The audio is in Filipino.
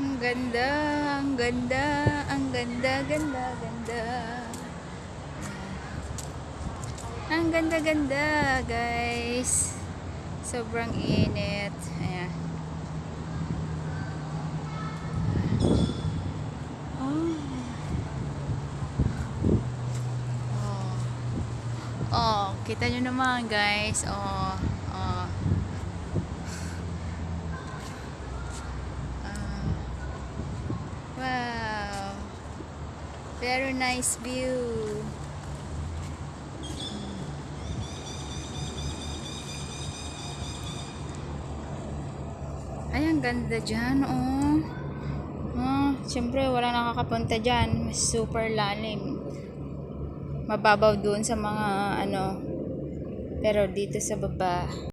Ang ganda, ang ganda, ang ganda, ganda, ganda. Ang ganda-ganda, guys. Sobrang init. Ayan. Oh. Oh. Oh, kita nyo naman, guys. Oh. Oh. Wow. Very nice view. Ay, ang ganda dyan, oh. Siyempre, wala nakakapunta dyan. Super lalim. Mababaw doon sa mga, ano, pero dito sa baba.